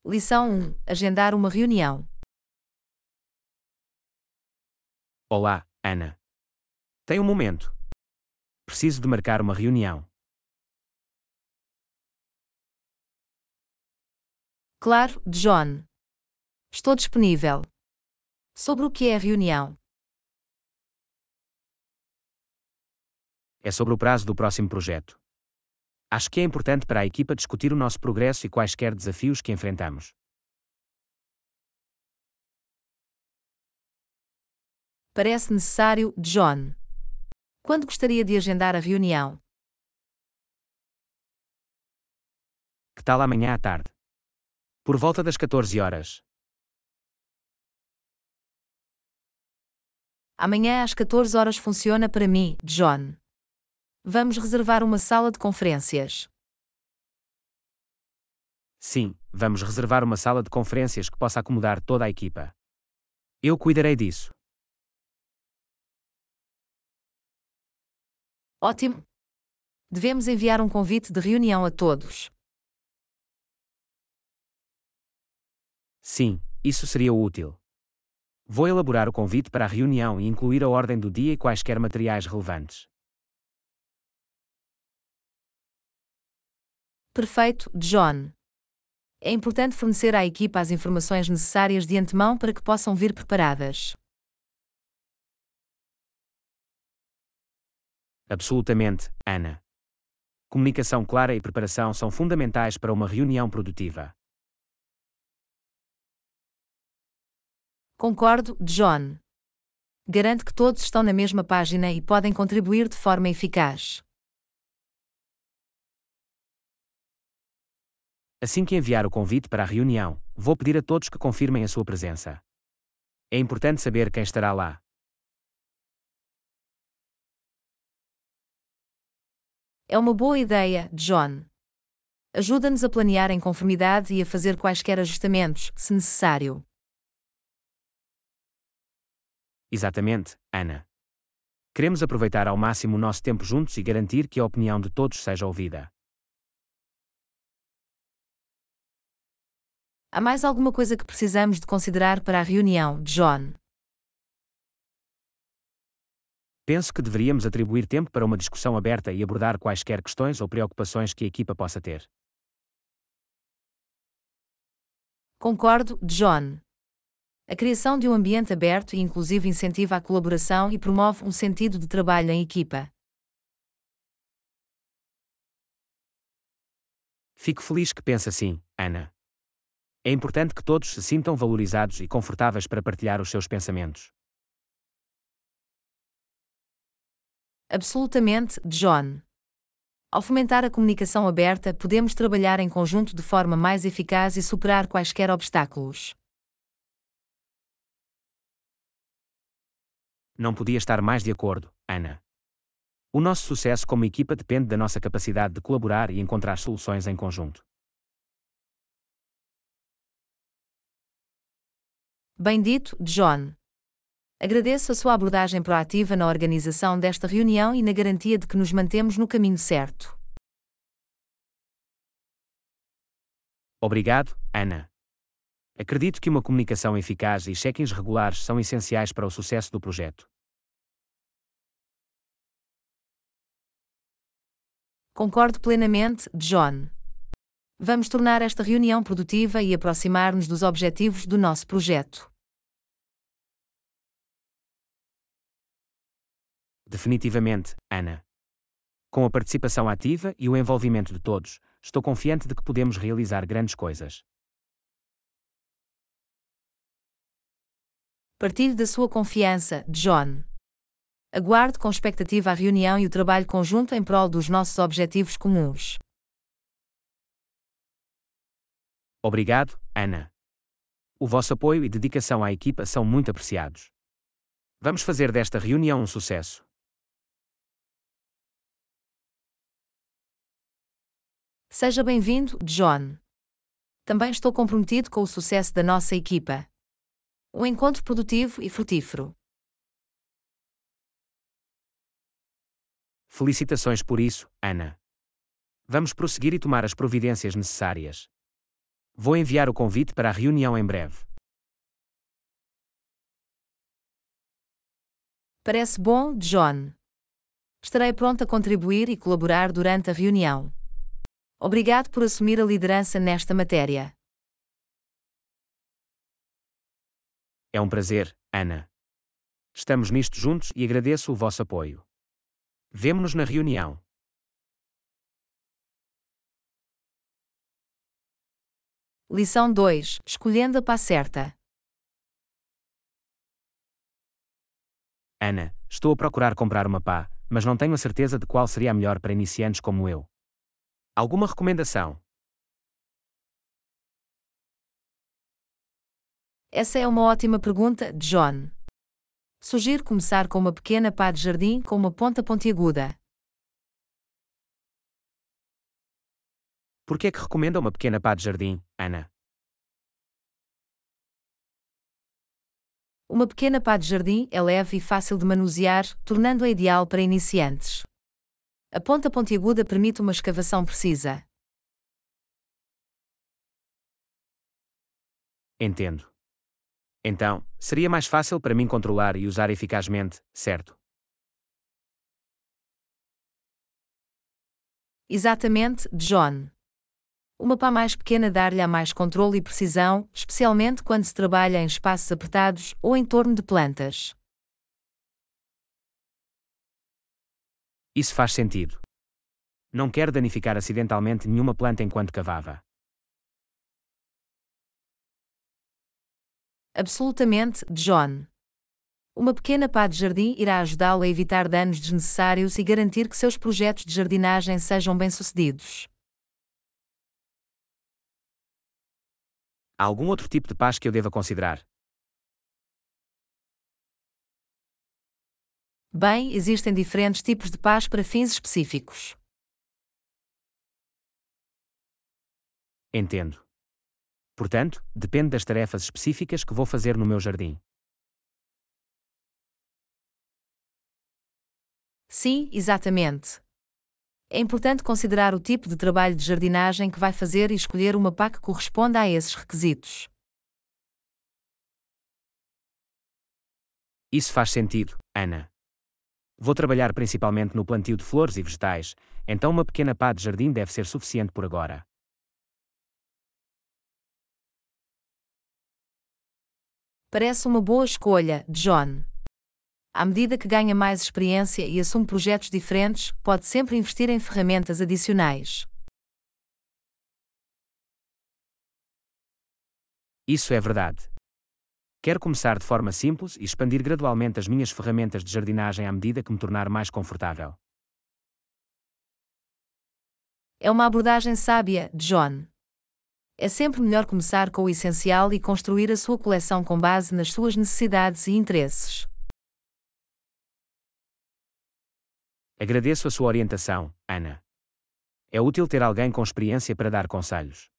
Lição 1. Agendar uma reunião. Olá, Ana. Tem um momento. Preciso de marcar uma reunião. Claro, John. Estou disponível. Sobre o que é a reunião? É sobre o prazo do próximo projeto. Acho que é importante para a equipa discutir o nosso progresso e quaisquer desafios que enfrentamos. Parece necessário, John. Quando gostaria de agendar a reunião? Que tal amanhã à tarde? Por volta das 14 horas. Amanhã às 14 horas funciona para mim, John. Vamos reservar uma sala de conferências. Sim, vamos reservar uma sala de conferências que possa acomodar toda a equipa. Eu cuidarei disso. Ótimo. Devemos enviar um convite de reunião a todos. Sim, isso seria útil. Vou elaborar o convite para a reunião e incluir a ordem do dia e quaisquer materiais relevantes. Perfeito, John. É importante fornecer à equipa as informações necessárias de antemão para que possam vir preparadas. Absolutamente, Ana. Comunicação clara e preparação são fundamentais para uma reunião produtiva. Concordo, John. Garante que todos estão na mesma página e podem contribuir de forma eficaz. Assim que enviar o convite para a reunião, vou pedir a todos que confirmem a sua presença. É importante saber quem estará lá. É uma boa ideia, John. Ajuda-nos a planear em conformidade e a fazer quaisquer ajustamentos, se necessário. Exatamente, Ana. Queremos aproveitar ao máximo o nosso tempo juntos e garantir que a opinião de todos seja ouvida. Há mais alguma coisa que precisamos de considerar para a reunião, John? Penso que deveríamos atribuir tempo para uma discussão aberta e abordar quaisquer questões ou preocupações que a equipa possa ter. Concordo, John. A criação de um ambiente aberto e inclusivo incentiva a colaboração e promove um sentido de trabalho em equipa. Fico feliz que pense assim, Ana. É importante que todos se sintam valorizados e confortáveis para partilhar os seus pensamentos. Absolutamente, John. Ao fomentar a comunicação aberta, podemos trabalhar em conjunto de forma mais eficaz e superar quaisquer obstáculos. Não podia estar mais de acordo, Ana. O nosso sucesso como equipa depende da nossa capacidade de colaborar e encontrar soluções em conjunto. Bem dito, John. Agradeço a sua abordagem proativa na organização desta reunião e na garantia de que nos mantemos no caminho certo. Obrigado, Ana. Acredito que uma comunicação eficaz e check-ins regulares são essenciais para o sucesso do projeto. Concordo plenamente, John. Vamos tornar esta reunião produtiva e aproximar-nos dos objetivos do nosso projeto. Definitivamente, Ana. Com a participação ativa e o envolvimento de todos, estou confiante de que podemos realizar grandes coisas. Partilho da sua confiança, John. Aguardo com expectativa a reunião e o trabalho conjunto em prol dos nossos objetivos comuns. Obrigado, Ana. O vosso apoio e dedicação à equipa são muito apreciados. Vamos fazer desta reunião um sucesso. Seja bem-vindo, John. Também estou comprometido com o sucesso da nossa equipa. Um encontro produtivo e frutífero. Felicitações por isso, Ana. Vamos prosseguir e tomar as providências necessárias. Vou enviar o convite para a reunião em breve. Parece bom, John. Estarei pronto a contribuir e colaborar durante a reunião. Obrigado por assumir a liderança nesta matéria. É um prazer, Ana. Estamos nisto juntos e agradeço o vosso apoio. Vemo-nos na reunião. Lição 2: Escolhendo a pá certa. Ana, estou a procurar comprar uma pá, mas não tenho a certeza de qual seria a melhor para iniciantes como eu. Alguma recomendação? Essa é uma ótima pergunta, John. Sugiro começar com uma pequena pá de jardim com uma ponta pontiaguda. Por que é que recomenda uma pequena pá de jardim, Ana? Uma pequena pá de jardim é leve e fácil de manusear, tornando-a ideal para iniciantes. A ponta pontiaguda permite uma escavação precisa. Entendo. Então, seria mais fácil para mim controlar e usar eficazmente, certo? Exatamente, John. Uma pá mais pequena dar-lhe mais controle e precisão, especialmente quando se trabalha em espaços apertados ou em torno de plantas. Isso faz sentido. Não quero danificar acidentalmente nenhuma planta enquanto cavava. Absolutamente, John. Uma pequena pá de jardim irá ajudá-lo a evitar danos desnecessários e garantir que seus projetos de jardinagem sejam bem-sucedidos. Há algum outro tipo de pás que eu deva considerar? Bem, existem diferentes tipos de pás para fins específicos. Entendo. Portanto, depende das tarefas específicas que vou fazer no meu jardim. Sim, exatamente. É importante considerar o tipo de trabalho de jardinagem que vai fazer e escolher uma pá que corresponda a esses requisitos. Isso faz sentido, Ana. Vou trabalhar principalmente no plantio de flores e vegetais, então uma pequena pá de jardim deve ser suficiente por agora. Parece uma boa escolha, John. À medida que ganha mais experiência e assume projetos diferentes, pode sempre investir em ferramentas adicionais. Isso é verdade. Quero começar de forma simples e expandir gradualmente as minhas ferramentas de jardinagem à medida que me tornar mais confortável. É uma abordagem sábia, John. É sempre melhor começar com o essencial e construir a sua coleção com base nas suas necessidades e interesses. Agradeço a sua orientação, Ana. É útil ter alguém com experiência para dar conselhos.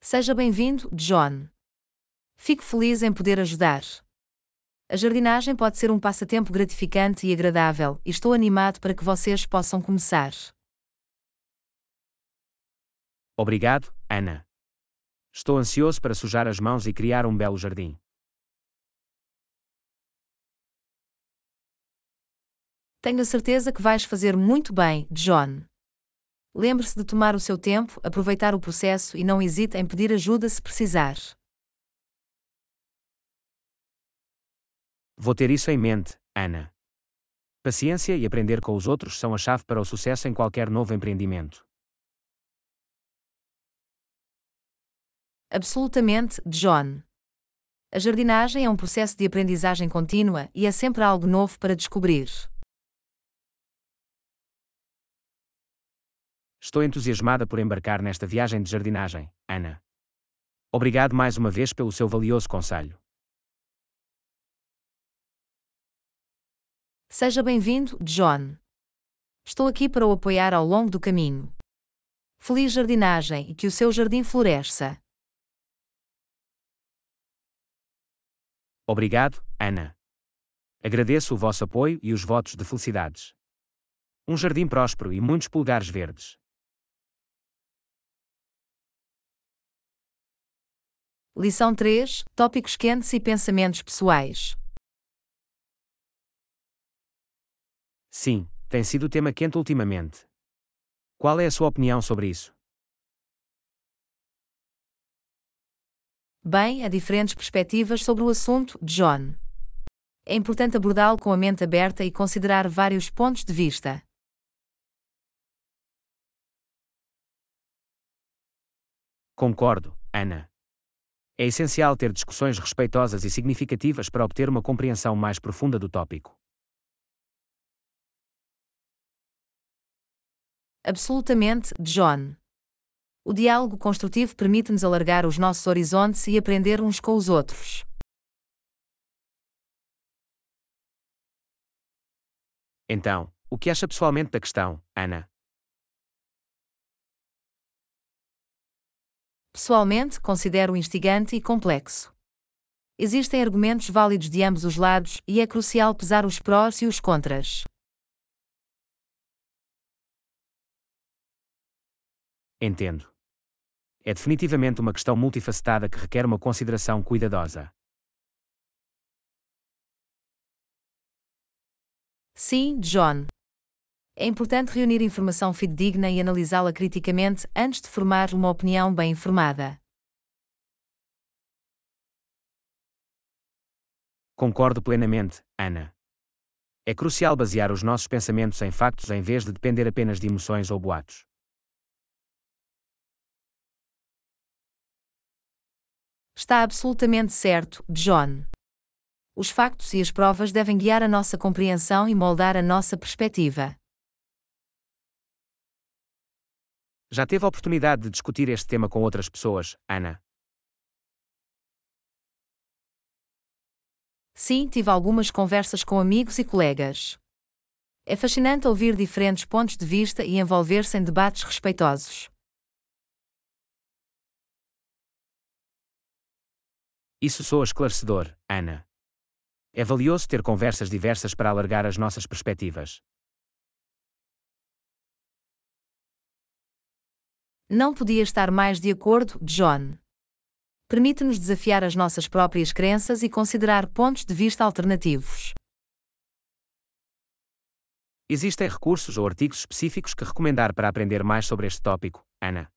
Seja bem-vindo, John. Fico feliz em poder ajudar. A jardinagem pode ser um passatempo gratificante e agradável, e estou animado para que vocês possam começar. Obrigado, Ana. Estou ansioso para sujar as mãos e criar um belo jardim. Tenho a certeza que vais fazer muito bem, John. Lembre-se de tomar o seu tempo, aproveitar o processo e não hesite em pedir ajuda se precisar. Vou ter isso em mente, Ana. Paciência e aprender com os outros são a chave para o sucesso em qualquer novo empreendimento. Absolutamente, John. A jardinagem é um processo de aprendizagem contínua e é sempre algo novo para descobrir. Estou entusiasmada por embarcar nesta viagem de jardinagem, Ana. Obrigado mais uma vez pelo seu valioso conselho. Seja bem-vindo, John. Estou aqui para o apoiar ao longo do caminho. Feliz jardinagem e que o seu jardim floresça. Obrigado, Ana. Agradeço o vosso apoio e os votos de felicidades. Um jardim próspero e muitos polegares verdes. Lição 3: Tópicos quentes e pensamentos pessoais. Sim, tem sido o tema quente ultimamente. Qual é a sua opinião sobre isso? Bem, há diferentes perspectivas sobre o assunto, John. É importante abordá-lo com a mente aberta e considerar vários pontos de vista. Concordo, Ana. É essencial ter discussões respeitosas e significativas para obter uma compreensão mais profunda do tópico. Absolutamente, John. O diálogo construtivo permite-nos alargar os nossos horizontes e aprender uns com os outros. Então, o que acha pessoalmente da questão, Ana? Pessoalmente, considero instigante e complexo. Existem argumentos válidos de ambos os lados e é crucial pesar os prós e os contras. Entendo. É definitivamente uma questão multifacetada que requer uma consideração cuidadosa. Sim, John. É importante reunir informação fidedigna e analisá-la criticamente antes de formar uma opinião bem informada. Concordo plenamente, Ana. É crucial basear os nossos pensamentos em factos em vez de depender apenas de emoções ou boatos. Está absolutamente certo, John. Os factos e as provas devem guiar a nossa compreensão e moldar a nossa perspectiva. Já teve a oportunidade de discutir este tema com outras pessoas, Ana? Sim, tive algumas conversas com amigos e colegas. É fascinante ouvir diferentes pontos de vista e envolver-se em debates respeitosos. Isso soa esclarecedor, Ana. É valioso ter conversas diversas para alargar as nossas perspectivas. Não podia estar mais de acordo, John. Permite-nos desafiar as nossas próprias crenças e considerar pontos de vista alternativos. Existem recursos ou artigos específicos que recomendar para aprender mais sobre este tópico, Ana?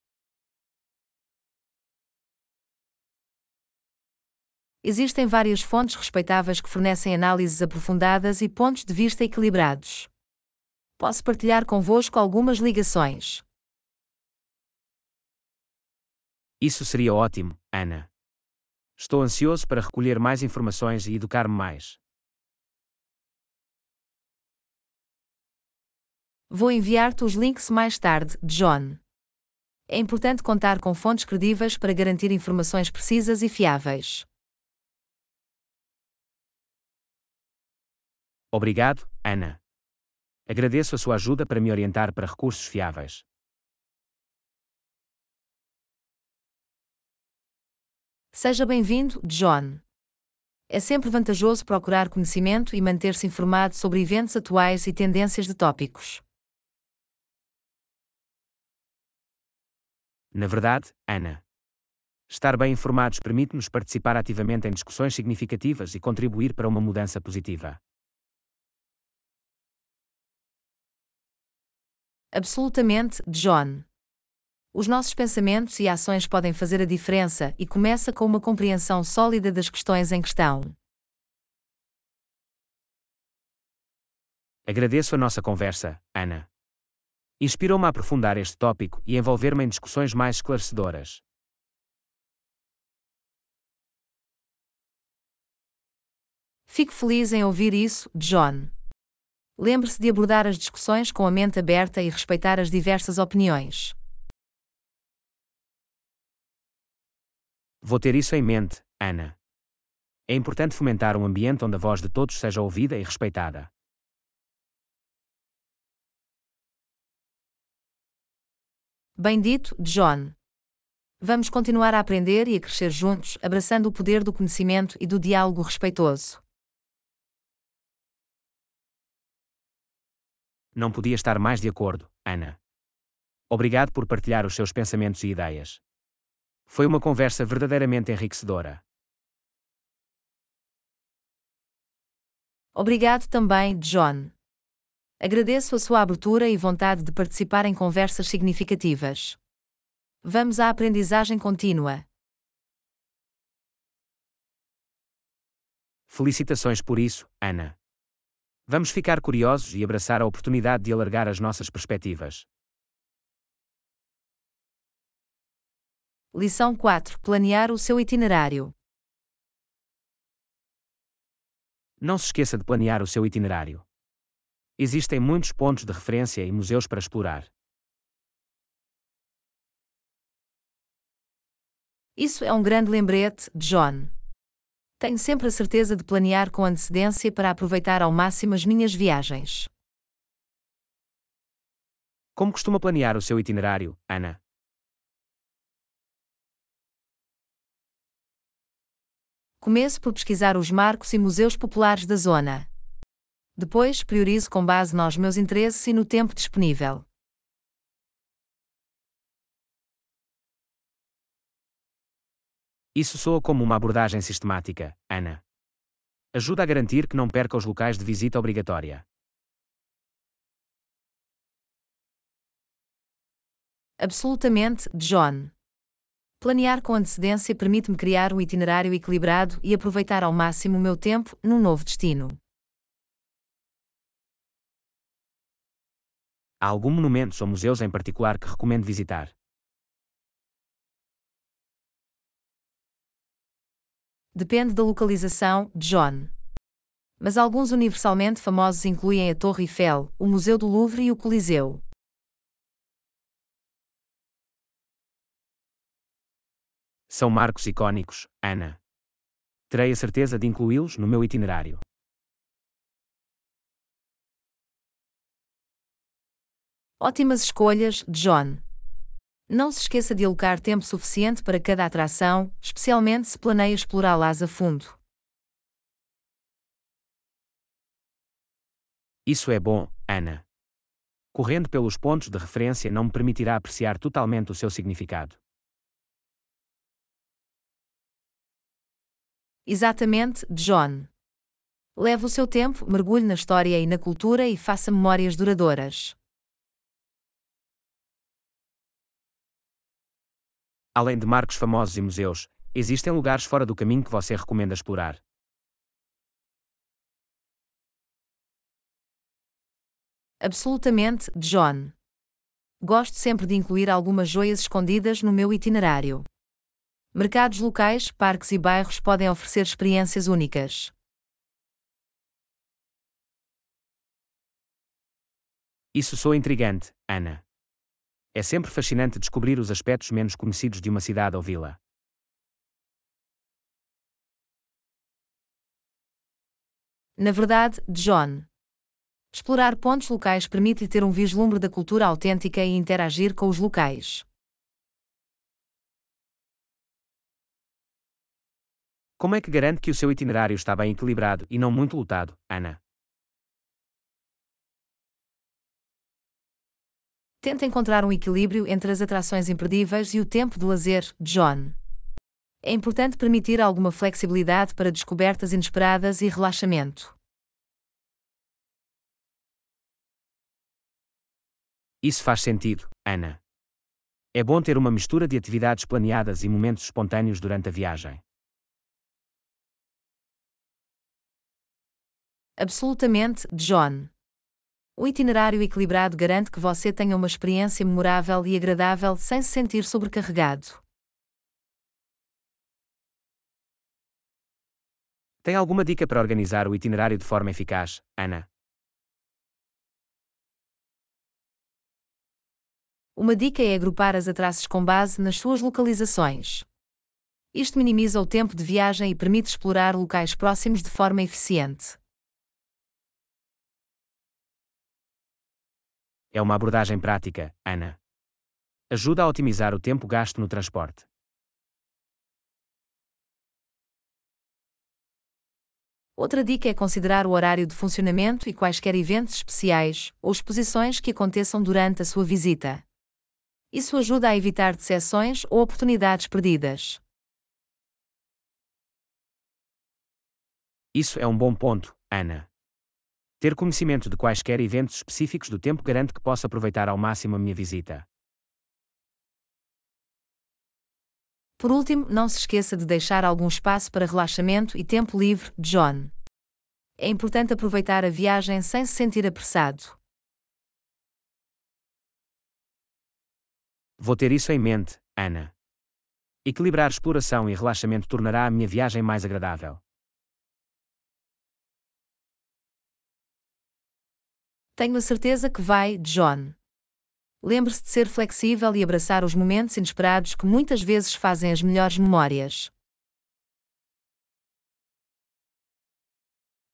Existem várias fontes respeitáveis que fornecem análises aprofundadas e pontos de vista equilibrados. Posso partilhar convosco algumas ligações. Isso seria ótimo, Ana. Estou ansioso para recolher mais informações e educar-me mais. Vou enviar-te os links mais tarde, John. É importante contar com fontes credíveis para garantir informações precisas e fiáveis. Obrigado, Ana. Agradeço a sua ajuda para me orientar para recursos fiáveis. Seja bem-vindo, John. É sempre vantajoso procurar conhecimento e manter-se informado sobre eventos atuais e tendências de tópicos. Na verdade, Ana, estar bem informados permite-nos participar ativamente em discussões significativas e contribuir para uma mudança positiva. Absolutamente, John. Os nossos pensamentos e ações podem fazer a diferença e começa com uma compreensão sólida das questões em questão. Agradeço a nossa conversa, Ana. Inspirou-me a aprofundar este tópico e envolver-me em discussões mais esclarecedoras. Fico feliz em ouvir isso, John. Lembre-se de abordar as discussões com a mente aberta e respeitar as diversas opiniões. Vou ter isso em mente, Ana. É importante fomentar um ambiente onde a voz de todos seja ouvida e respeitada. Bem dito, John. Vamos continuar a aprender e a crescer juntos, abraçando o poder do conhecimento e do diálogo respeitoso. Não podia estar mais de acordo, Ana. Obrigado por partilhar os seus pensamentos e ideias. Foi uma conversa verdadeiramente enriquecedora. Obrigado também, John. Agradeço a sua abertura e vontade de participar em conversas significativas. Vamos à aprendizagem contínua. Felicitações por isso, Ana. Vamos ficar curiosos e abraçar a oportunidade de alargar as nossas perspectivas. Lição 4: Planear o seu itinerário. Não se esqueça de planear o seu itinerário. Existem muitos pontos de referência e museus para explorar. Isso é um grande lembrete, John. Tenho sempre a certeza de planear com antecedência para aproveitar ao máximo as minhas viagens. Como costuma planear o seu itinerário, Ana? Começo por pesquisar os marcos e museus populares da zona. Depois, priorizo com base nos meus interesses e no tempo disponível. Isso soa como uma abordagem sistemática, Ana. Ajuda a garantir que não perca os locais de visita obrigatória. Absolutamente, John. Planear com antecedência permite-me criar um itinerário equilibrado e aproveitar ao máximo o meu tempo num novo destino. Há algum monumento ou museus em particular que recomendo visitar? Depende da localização, John. Mas alguns universalmente famosos incluem a Torre Eiffel, o Museu do Louvre e o Coliseu. São marcos icônicos, Ana. Terei a certeza de incluí-los no meu itinerário. Ótimas escolhas, John. Não se esqueça de alocar tempo suficiente para cada atração, especialmente se planeia explorá-las a fundo. Isso é bom, Ana. Correndo pelos pontos de referência não me permitirá apreciar totalmente o seu significado. Exatamente, John. Leve o seu tempo, mergulhe na história e na cultura e faça memórias duradouras. Além de marcos famosos e museus, existem lugares fora do caminho que você recomenda explorar. Absolutamente, John. Gosto sempre de incluir algumas joias escondidas no meu itinerário. Mercados locais, parques e bairros podem oferecer experiências únicas. Isso soa intrigante, Ana. É sempre fascinante descobrir os aspectos menos conhecidos de uma cidade ou vila. Na verdade, John. Explorar pontos locais permite-lhe ter um vislumbre da cultura autêntica e interagir com os locais. Como é que garante que o seu itinerário está bem equilibrado e não muito lotado, Ana? Tente encontrar um equilíbrio entre as atrações imperdíveis e o tempo de lazer, John. É importante permitir alguma flexibilidade para descobertas inesperadas e relaxamento. Isso faz sentido, Ana. É bom ter uma mistura de atividades planeadas e momentos espontâneos durante a viagem. Absolutamente, John. O itinerário equilibrado garante que você tenha uma experiência memorável e agradável sem se sentir sobrecarregado. Tem alguma dica para organizar o itinerário de forma eficaz, Ana? Uma dica é agrupar as atrações com base nas suas localizações. Isto minimiza o tempo de viagem e permite explorar locais próximos de forma eficiente. É uma abordagem prática, Ana. Ajuda a otimizar o tempo gasto no transporte. Outra dica é considerar o horário de funcionamento e quaisquer eventos especiais ou exposições que aconteçam durante a sua visita. Isso ajuda a evitar decepções ou oportunidades perdidas. Isso é um bom ponto, Ana. Ter conhecimento de quaisquer eventos específicos do tempo garante que possa aproveitar ao máximo a minha visita. Por último, não se esqueça de deixar algum espaço para relaxamento e tempo livre, John. É importante aproveitar a viagem sem se sentir apressado. Vou ter isso em mente, Ana. Equilibrar exploração e relaxamento tornará a minha viagem mais agradável. Tenho a certeza que vai, John. Lembre-se de ser flexível e abraçar os momentos inesperados que muitas vezes fazem as melhores memórias.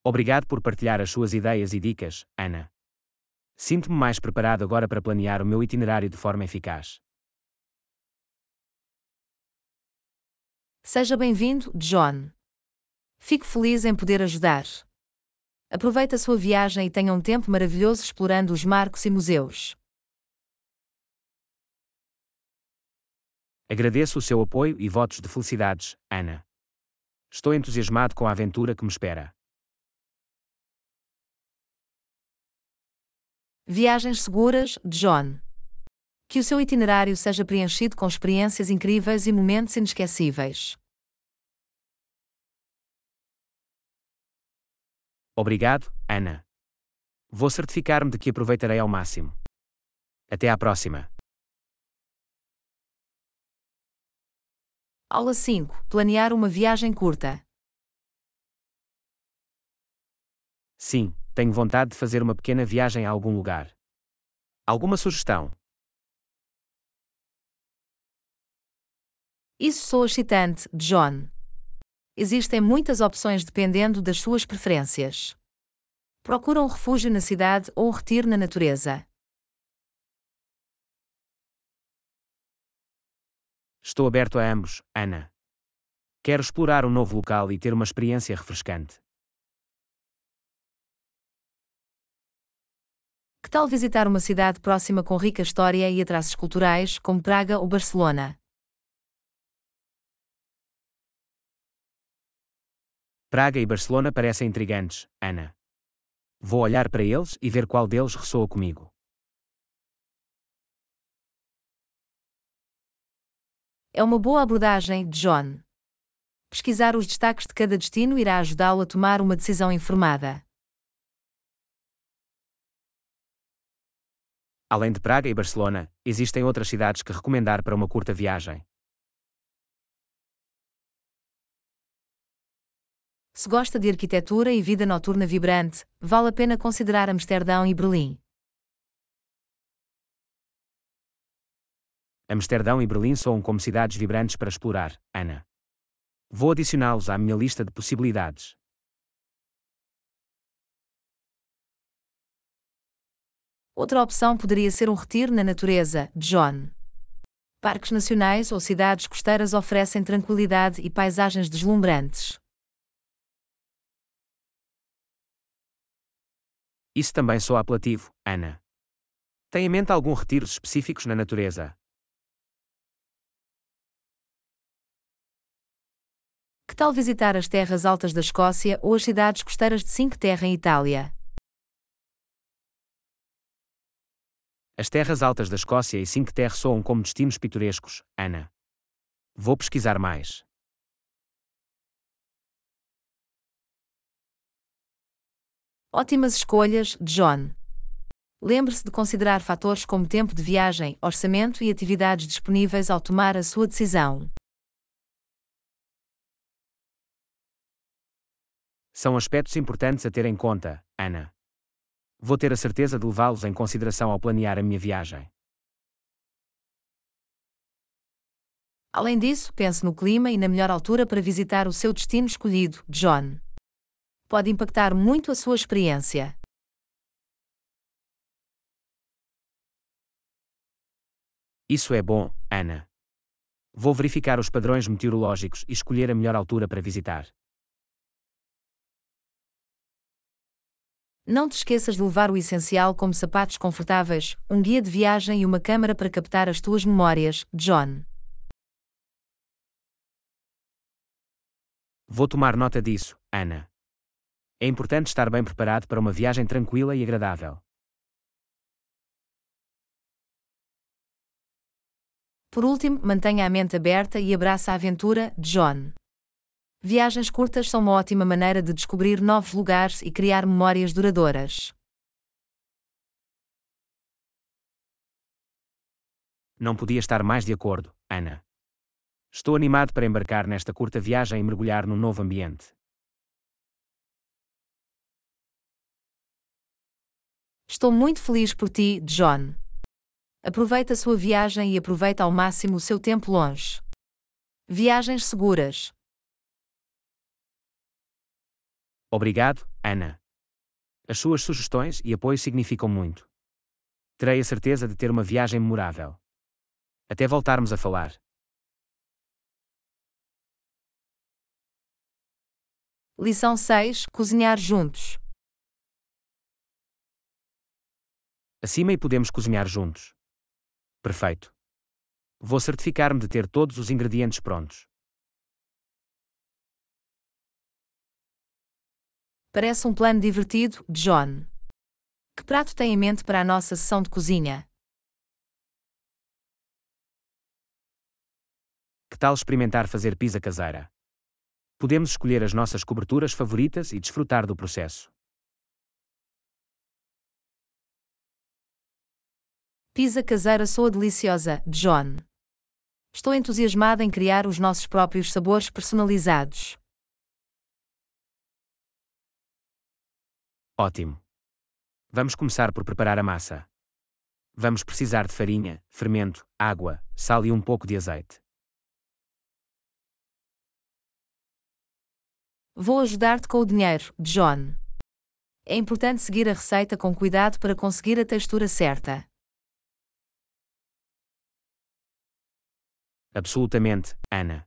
Obrigado por partilhar as suas ideias e dicas, Ana. Sinto-me mais preparado agora para planear o meu itinerário de forma eficaz. Seja bem-vindo, John. Fico feliz em poder ajudar. Aproveite a sua viagem e tenha um tempo maravilhoso explorando os marcos e museus. Agradeço o seu apoio e votos de felicidades, Ana. Estou entusiasmado com a aventura que me espera. Viagens seguras, John. Que o seu itinerário seja preenchido com experiências incríveis e momentos inesquecíveis. Obrigado, Ana. Vou certificar-me de que aproveitarei ao máximo. Até à próxima. Aula 5. Planear uma viagem curta. Sim, tenho vontade de fazer uma pequena viagem a algum lugar. Alguma sugestão? Isso soa excitante, John. Existem muitas opções dependendo das suas preferências. Procura um refúgio na cidade ou um retiro na natureza. Estou aberto a ambos, Ana. Quero explorar um novo local e ter uma experiência refrescante. Que tal visitar uma cidade próxima com rica história e atrasos culturais, como Praga ou Barcelona? Praga e Barcelona parecem intrigantes, Ana. Vou olhar para eles e ver qual deles ressoa comigo. É uma boa abordagem, John. Pesquisar os destaques de cada destino irá ajudá-lo a tomar uma decisão informada. Além de Praga e Barcelona, existem outras cidades que recomendar para uma curta viagem. Se gosta de arquitetura e vida noturna vibrante, vale a pena considerar Amsterdão e Berlim. Amsterdão e Berlim soam como cidades vibrantes para explorar, Ana. Vou adicioná-los à minha lista de possibilidades. Outra opção poderia ser um retiro na natureza, John. Parques nacionais ou cidades costeiras oferecem tranquilidade e paisagens deslumbrantes. Isso também soa apelativo, Ana. Tem em mente algum retiros específicos na natureza? Que tal visitar as terras altas da Escócia ou as cidades costeiras de Cinque Terre em Itália? As terras altas da Escócia e Cinque Terre soam como destinos pitorescos, Ana. Vou pesquisar mais. Ótimas escolhas, John. Lembre-se de considerar fatores como tempo de viagem, orçamento e atividades disponíveis ao tomar a sua decisão. São aspectos importantes a ter em conta, Ana. Vou ter a certeza de levá-los em consideração ao planear a minha viagem. Além disso, pense no clima e na melhor altura para visitar o seu destino escolhido, John. Pode impactar muito a sua experiência. Isso é bom, Ana. Vou verificar os padrões meteorológicos e escolher a melhor altura para visitar. Não te esqueças de levar o essencial como sapatos confortáveis, um guia de viagem e uma câmera para captar as tuas memórias, John. Vou tomar nota disso, Ana. É importante estar bem preparado para uma viagem tranquila e agradável. Por último, mantenha a mente aberta e abraça a aventura, John. Viagens curtas são uma ótima maneira de descobrir novos lugares e criar memórias duradouras. Não podia estar mais de acordo, Ana. Estou animado para embarcar nesta curta viagem e mergulhar num novo ambiente. Estou muito feliz por ti, John. Aproveita a sua viagem e aproveita ao máximo o seu tempo longe. Viagens seguras. Obrigado, Ana. As suas sugestões e apoio significam muito. Terei a certeza de ter uma viagem memorável. Até voltarmos a falar. Lição 6: Cozinhar juntos. Acima e podemos cozinhar juntos. Perfeito. Vou certificar-me de ter todos os ingredientes prontos. Parece um plano divertido, John. Que prato tem em mente para a nossa sessão de cozinha? Que tal experimentar fazer pizza caseira? Podemos escolher as nossas coberturas favoritas e desfrutar do processo. Pizza caseira soa deliciosa, John. Estou entusiasmada em criar os nossos próprios sabores personalizados. Ótimo. Vamos começar por preparar a massa. Vamos precisar de farinha, fermento, água, sal e um pouco de azeite. Vou ajudar-te com o dinheiro, John. É importante seguir a receita com cuidado para conseguir a textura certa. Absolutamente, Ana.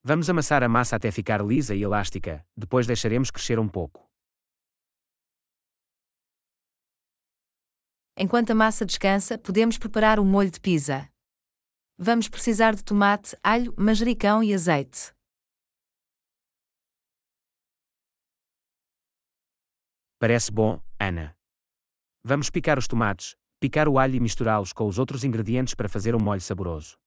Vamos amassar a massa até ficar lisa e elástica, depois deixaremos crescer um pouco. Enquanto a massa descansa, podemos preparar o molho de pizza. Vamos precisar de tomate, alho, manjericão e azeite. Parece bom, Ana. Vamos picar os tomates, picar o alho e misturá-los com os outros ingredientes para fazer um molho saboroso.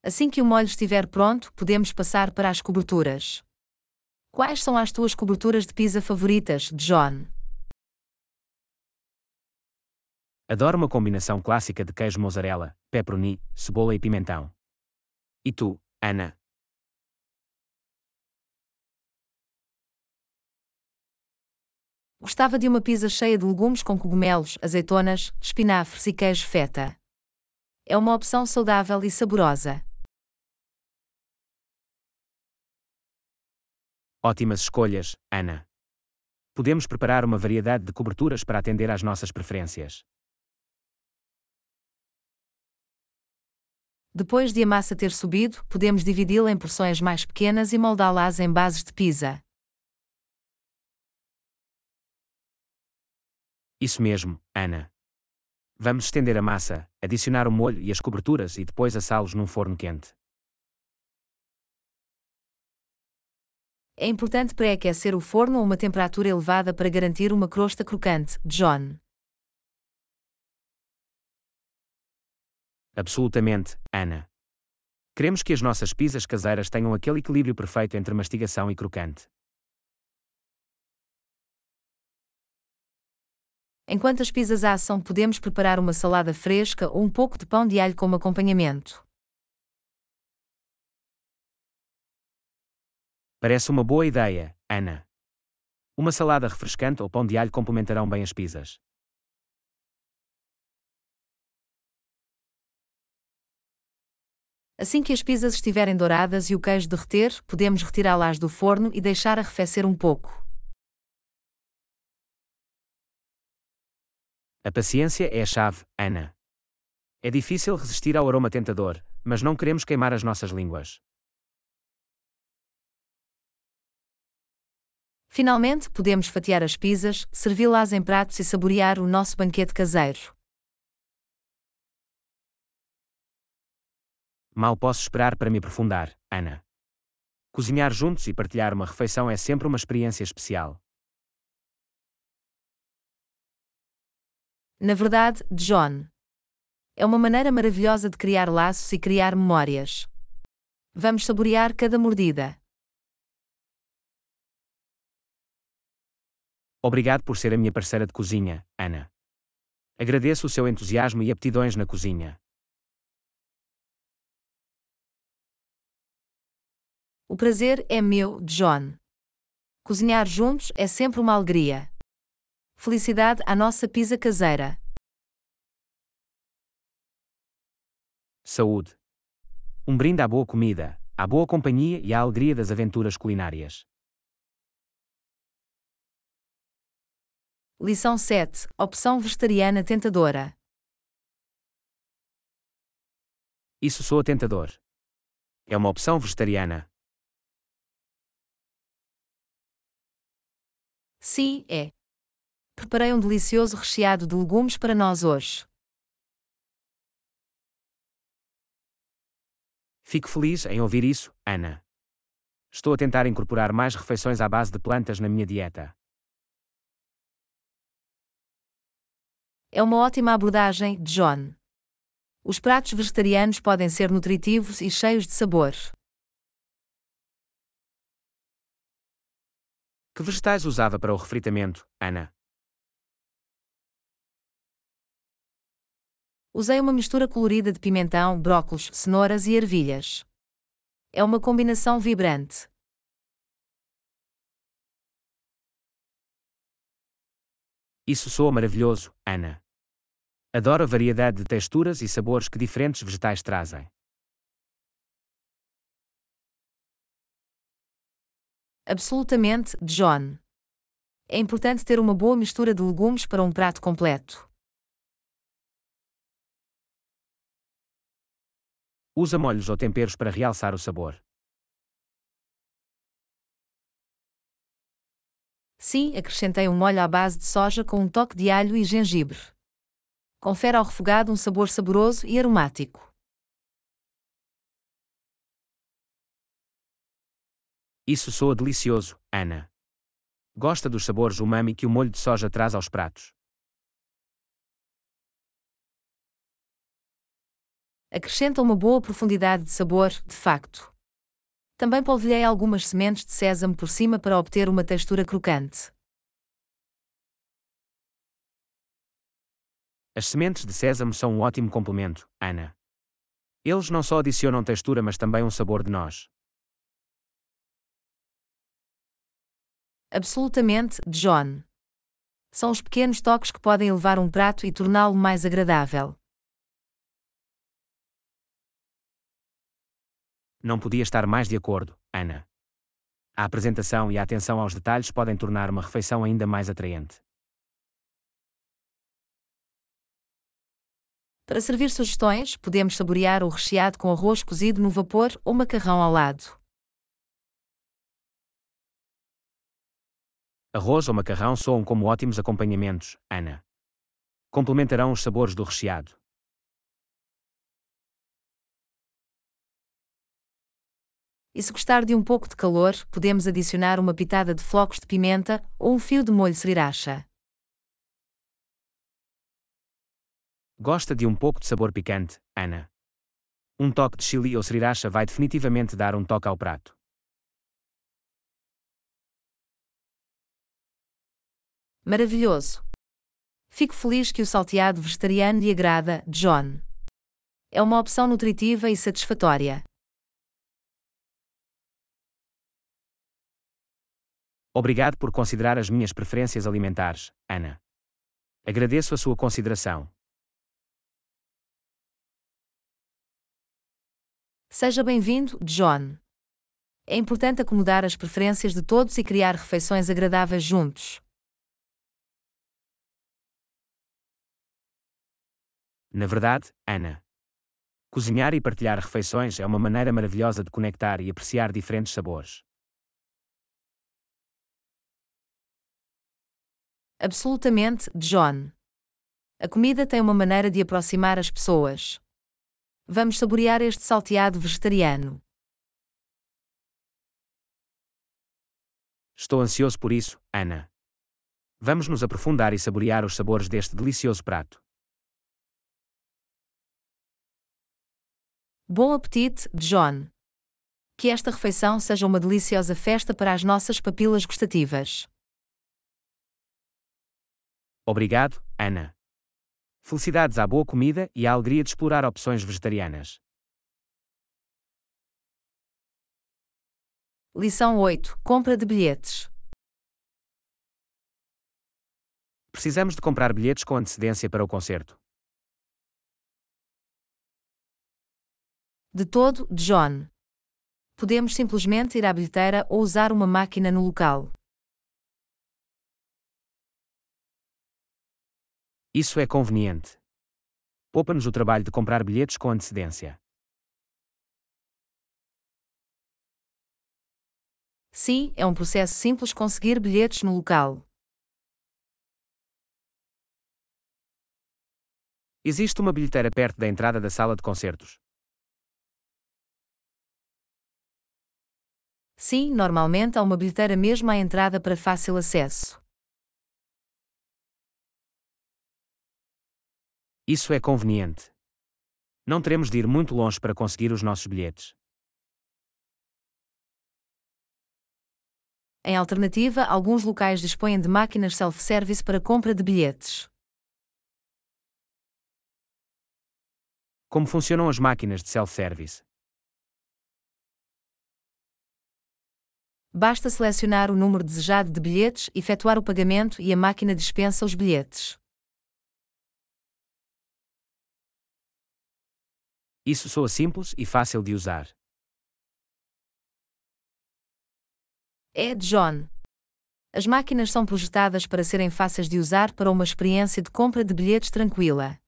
Assim que o molho estiver pronto, podemos passar para as coberturas. Quais são as tuas coberturas de pizza favoritas, John? Adoro uma combinação clássica de queijo mozzarella, pepperoni, cebola e pimentão. E tu, Ana? Gostava de uma pizza cheia de legumes com cogumelos, azeitonas, espinafres e queijo feta. É uma opção saudável e saborosa. Ótimas escolhas, Ana. Podemos preparar uma variedade de coberturas para atender às nossas preferências. Depois de a massa ter subido, podemos dividi-la em porções mais pequenas e moldá-las em bases de pizza. Isso mesmo, Ana. Vamos estender a massa, adicionar o molho e as coberturas e depois assá-los num forno quente. É importante pré-aquecer o forno a uma temperatura elevada para garantir uma crosta crocante, John. Absolutamente, Ana. Queremos que as nossas pizzas caseiras tenham aquele equilíbrio perfeito entre mastigação e crocante. Enquanto as pizzas assam, podemos preparar uma salada fresca ou um pouco de pão de alho como acompanhamento. Parece uma boa ideia, Ana. Uma salada refrescante ou pão de alho complementarão bem as pizzas. Assim que as pizzas estiverem douradas e o queijo derreter, podemos retirá-las do forno e deixar arrefecer um pouco. A paciência é a chave, Ana. É difícil resistir ao aroma tentador, mas não queremos queimar as nossas línguas. Finalmente, podemos fatiar as pizzas, servi-las em pratos e saborear o nosso banquete caseiro. Mal posso esperar para me aprofundar, Ana. Cozinhar juntos e partilhar uma refeição é sempre uma experiência especial. Na verdade, John, é uma maneira maravilhosa de criar laços e criar memórias. Vamos saborear cada mordida. Obrigado por ser a minha parceira de cozinha, Ana. Agradeço o seu entusiasmo e aptidões na cozinha. O prazer é meu, John. Cozinhar juntos é sempre uma alegria. Felicidade à nossa pizza caseira. Saúde. Um brinde à boa comida, à boa companhia e à alegria das aventuras culinárias. Lição 7. Opção vegetariana tentadora. Isso soa tentador. É uma opção vegetariana. Sim, é. Preparei um delicioso recheado de legumes para nós hoje. Fico feliz em ouvir isso, Ana. Estou a tentar incorporar mais refeições à base de plantas na minha dieta. É uma ótima abordagem, John. Os pratos vegetarianos podem ser nutritivos e cheios de sabor. Que vegetais usava para o refritamento, Ana? Usei uma mistura colorida de pimentão, brócolos, cenouras e ervilhas. É uma combinação vibrante. Isso soa maravilhoso, Ana. Adoro a variedade de texturas e sabores que diferentes vegetais trazem. Absolutamente, John. É importante ter uma boa mistura de legumes para um prato completo. Usa molhos ou temperos para realçar o sabor. Sim, acrescentei um molho à base de soja com um toque de alho e gengibre. Confere ao refogado um sabor saboroso e aromático. Isso soa delicioso, Ana. Gosta dos sabores umami que o molho de soja traz aos pratos. Acrescenta uma boa profundidade de sabor, de facto. Também polvilhei algumas sementes de sésamo por cima para obter uma textura crocante. As sementes de sésamo são um ótimo complemento, Ana. Eles não só adicionam textura mas também um sabor de nós. Absolutamente, John. São os pequenos toques que podem elevar um prato e torná-lo mais agradável. Não podia estar mais de acordo, Ana. A apresentação e a atenção aos detalhes podem tornar uma refeição ainda mais atraente. Para servir sugestões, podemos saborear o recheado com arroz cozido no vapor ou macarrão ao lado. Arroz ou macarrão soam como ótimos acompanhamentos, Ana. Complementarão os sabores do recheado. E se gostar de um pouco de calor, podemos adicionar uma pitada de flocos de pimenta ou um fio de molho sriracha. Gosta de um pouco de sabor picante, Ana? Um toque de chili ou sriracha vai definitivamente dar um toque ao prato. Maravilhoso! Fico feliz que o salteado vegetariano lhe agrada, John. É uma opção nutritiva e satisfatória. Obrigado por considerar as minhas preferências alimentares, Ana. Agradeço a sua consideração. Seja bem-vindo, John. É importante acomodar as preferências de todos e criar refeições agradáveis juntos. Na verdade, Ana. Cozinhar e partilhar refeições é uma maneira maravilhosa de conectar e apreciar diferentes sabores. Absolutamente, John. A comida tem uma maneira de aproximar as pessoas. Vamos saborear este salteado vegetariano. Estou ansioso por isso, Ana. Vamos nos aprofundar e saborear os sabores deste delicioso prato. Bom apetite, John. Que esta refeição seja uma deliciosa festa para as nossas papilas gustativas. Obrigado, Ana. Felicidades à boa comida e à alegria de explorar opções vegetarianas. Lição 8. Compra de bilhetes. Precisamos de comprar bilhetes com antecedência para o concerto. De todo, John. Podemos simplesmente ir à bilheteira ou usar uma máquina no local. Isso é conveniente. Poupa-nos o trabalho de comprar bilhetes com antecedência. Sim, é um processo simples conseguir bilhetes no local. Existe uma bilheteira perto da entrada da sala de concertos. Sim, normalmente há uma bilheteira mesmo à entrada para fácil acesso. Isso é conveniente. Não teremos de ir muito longe para conseguir os nossos bilhetes. Em alternativa, alguns locais dispõem de máquinas self-service para compra de bilhetes. Como funcionam as máquinas de self-service? Basta selecionar o número desejado de bilhetes, efetuar o pagamento e a máquina dispensa os bilhetes. Isso soa simples e fácil de usar. É, John. As máquinas são projetadas para serem fáceis de usar para uma experiência de compra de bilhetes tranquila.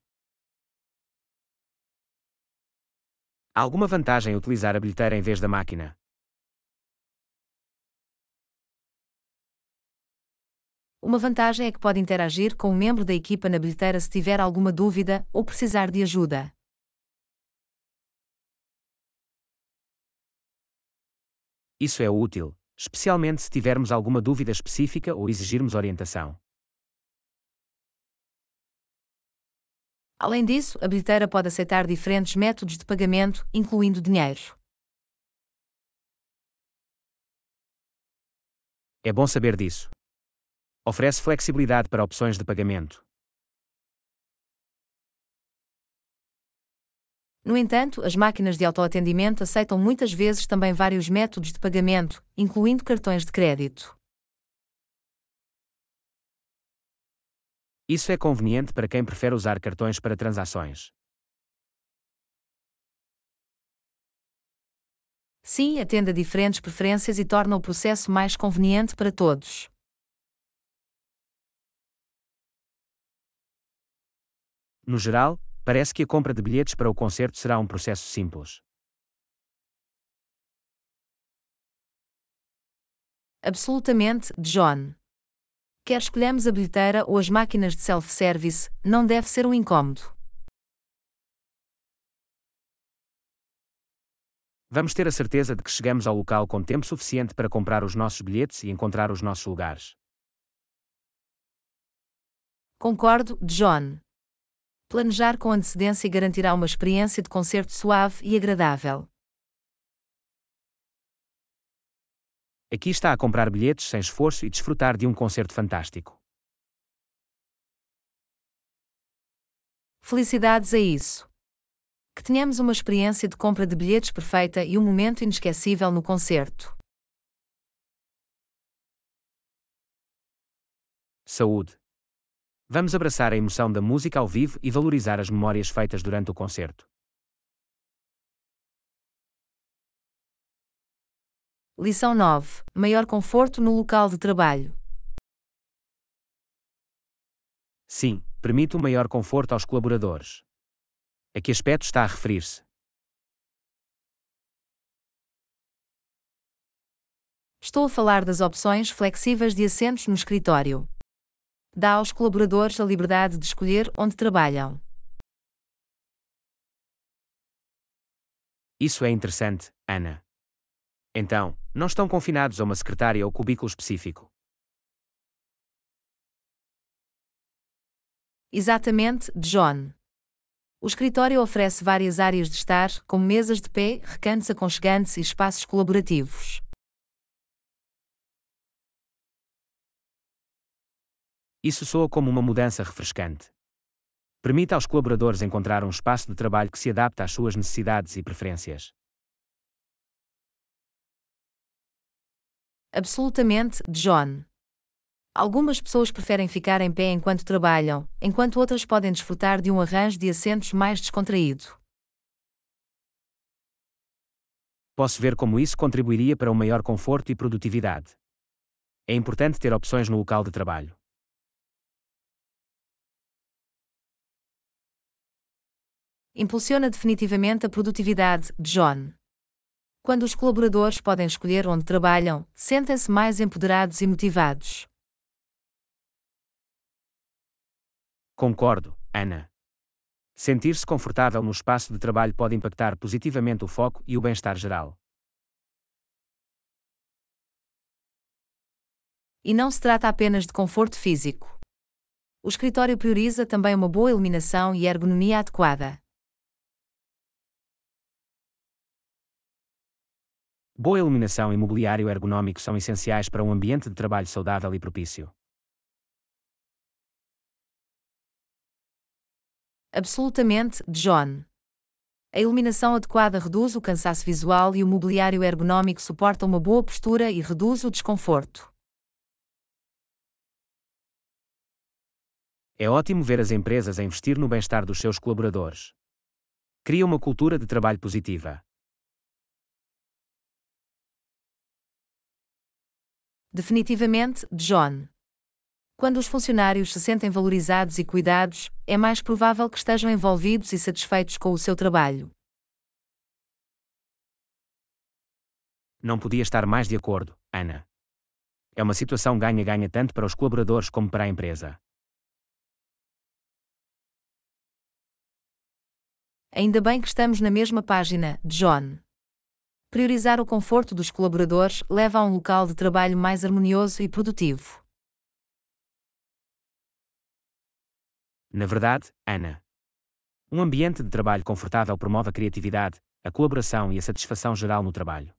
Há alguma vantagem em utilizar a bilheteira em vez da máquina? Uma vantagem é que pode interagir com um membro da equipa na bilheteira se tiver alguma dúvida ou precisar de ajuda. Isso é útil, especialmente se tivermos alguma dúvida específica ou exigirmos orientação. Além disso, a bilheteira pode aceitar diferentes métodos de pagamento, incluindo dinheiro. É bom saber disso. Oferece flexibilidade para opções de pagamento. No entanto, as máquinas de autoatendimento aceitam muitas vezes também vários métodos de pagamento, incluindo cartões de crédito. Isso é conveniente para quem prefere usar cartões para transações. Sim, atende a diferentes preferências e torna o processo mais conveniente para todos. No geral, parece que a compra de bilhetes para o concerto será um processo simples. Absolutamente, John. Quer escolhamos a bilheteira ou as máquinas de self-service, não deve ser um incômodo. Vamos ter a certeza de que chegamos ao local com tempo suficiente para comprar os nossos bilhetes e encontrar os nossos lugares. Concordo, John. Planejar com antecedência garantirá uma experiência de concerto suave e agradável. Aqui está a comprar bilhetes sem esforço e desfrutar de um concerto fantástico. Felicidades a isso. Que tenhamos uma experiência de compra de bilhetes perfeita e um momento inesquecível no concerto. Saúde! Vamos abraçar a emoção da música ao vivo e valorizar as memórias feitas durante o concerto. Lição 9. Maior conforto no local de trabalho. Sim, permite um maior conforto aos colaboradores. A que aspecto está a referir-se? Estou a falar das opções flexíveis de assentos no escritório. dá aos colaboradores a liberdade de escolher onde trabalham. Isso é interessante, Ana. Então, não estão confinados a uma secretária ou cubículo específico. Exatamente, John. O escritório oferece várias áreas de estar, como mesas de pé, recantos aconchegantes e espaços colaborativos. Isso soa como uma mudança refrescante. Permite aos colaboradores encontrar um espaço de trabalho que se adapta às suas necessidades e preferências. Absolutamente, John. Algumas pessoas preferem ficar em pé enquanto trabalham, enquanto outras podem desfrutar de um arranjo de assentos mais descontraído. Posso ver como isso contribuiria para um maior conforto e produtividade. É importante ter opções no local de trabalho. Impulsiona definitivamente a produtividade, John. Quando os colaboradores podem escolher onde trabalham, sentem-se mais empoderados e motivados. Concordo, Ana. Sentir-se confortável no espaço de trabalho pode impactar positivamente o foco e o bem-estar geral. E não se trata apenas de conforto físico. O escritório prioriza também uma boa iluminação e ergonomia adequada. Boa iluminação e mobiliário ergonómico são essenciais para um ambiente de trabalho saudável e propício. Absolutamente, John. A iluminação adequada reduz o cansaço visual e o mobiliário ergonómico suporta uma boa postura e reduz o desconforto. É ótimo ver as empresas a investir no bem-estar dos seus colaboradores. Cria uma cultura de trabalho positiva. Definitivamente, John. Quando os funcionários se sentem valorizados e cuidados, é mais provável que estejam envolvidos e satisfeitos com o seu trabalho. Não podia estar mais de acordo, Ana. É uma situação ganha-ganha tanto para os colaboradores como para a empresa. Ainda bem que estamos na mesma página, John. Priorizar o conforto dos colaboradores leva a um local de trabalho mais harmonioso e produtivo. Na verdade, Ana, um ambiente de trabalho confortável promove a criatividade, a colaboração e a satisfação geral no trabalho.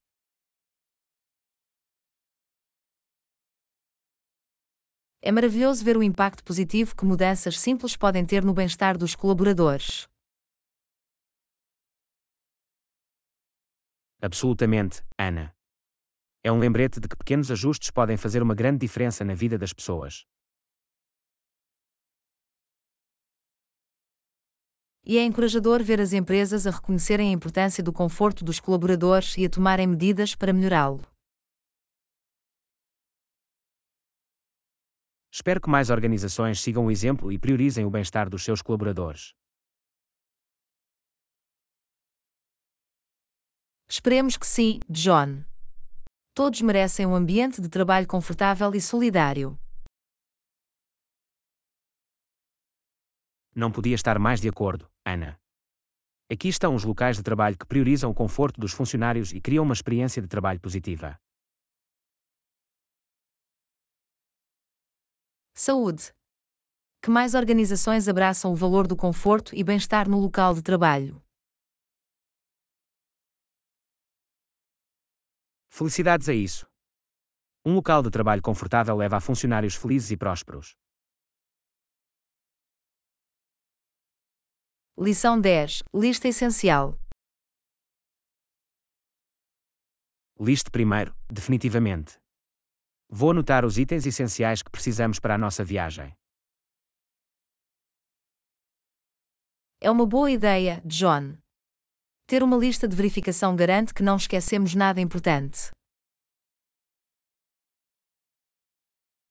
É maravilhoso ver o impacto positivo que mudanças simples podem ter no bem-estar dos colaboradores. Absolutamente, Ana. É um lembrete de que pequenos ajustes podem fazer uma grande diferença na vida das pessoas. E é encorajador ver as empresas a reconhecerem a importância do conforto dos colaboradores e a tomarem medidas para melhorá-lo. Espero que mais organizações sigam o exemplo e priorizem o bem-estar dos seus colaboradores. Esperemos que sim, John. Todos merecem um ambiente de trabalho confortável e solidário. Não podia estar mais de acordo, Ana. Aqui estão os locais de trabalho que priorizam o conforto dos funcionários e criam uma experiência de trabalho positiva. Saúde. Que mais organizações abraçam o valor do conforto e bem-estar no local de trabalho? Felicidades a isso. Um local de trabalho confortável leva a funcionários felizes e prósperos. Lição 10. Lista essencial. Liste primeiro, definitivamente. Vou anotar os itens essenciais que precisamos para a nossa viagem. É uma boa ideia, John. Ter uma lista de verificação garante que não esquecemos nada importante.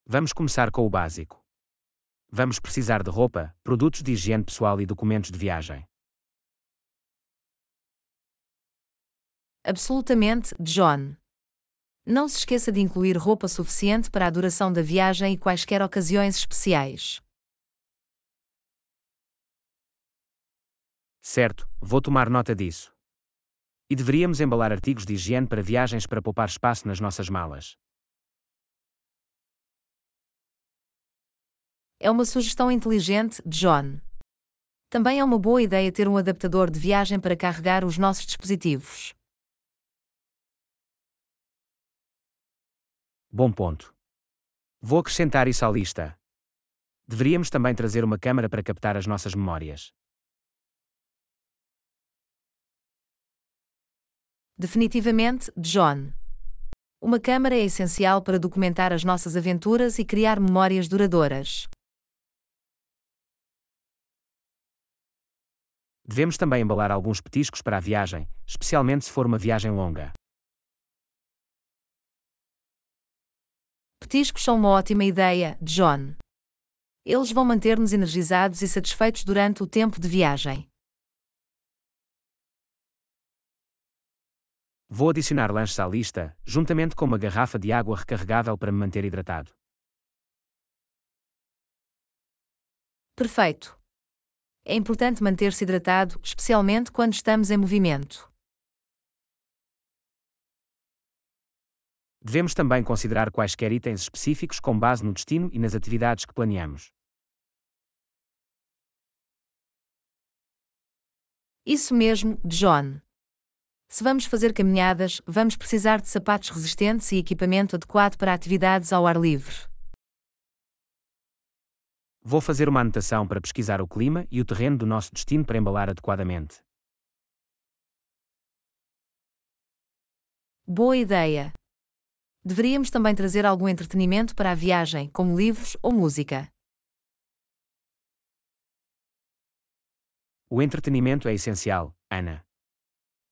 Vamos começar com o básico. Vamos precisar de roupa, produtos de higiene pessoal e documentos de viagem. Absolutamente, John. Não se esqueça de incluir roupa suficiente para a duração da viagem e quaisquer ocasiões especiais. Certo, vou tomar nota disso. E deveríamos embalar artigos de higiene para viagens para poupar espaço nas nossas malas. É uma sugestão inteligente, John. Também é uma boa ideia ter um adaptador de viagem para carregar os nossos dispositivos. Bom ponto. Vou acrescentar isso à lista. Deveríamos também trazer uma câmera para captar as nossas memórias. Definitivamente, John. Uma câmara é essencial para documentar as nossas aventuras e criar memórias duradouras. Devemos também embalar alguns petiscos para a viagem, especialmente se for uma viagem longa. Petiscos são uma ótima ideia, John. Eles vão manter-nos energizados e satisfeitos durante o tempo de viagem. Vou adicionar lanches à lista, juntamente com uma garrafa de água recarregável para me manter hidratado. Perfeito. É importante manter-se hidratado, especialmente quando estamos em movimento. Devemos também considerar quaisquer itens específicos com base no destino e nas atividades que planeamos. Isso mesmo, John. Se vamos fazer caminhadas, vamos precisar de sapatos resistentes e equipamento adequado para atividades ao ar livre. Vou fazer uma anotação para pesquisar o clima e o terreno do nosso destino para embalar adequadamente. Boa ideia! Deveríamos também trazer algum entretenimento para a viagem, como livros ou música. O entretenimento é essencial, Ana.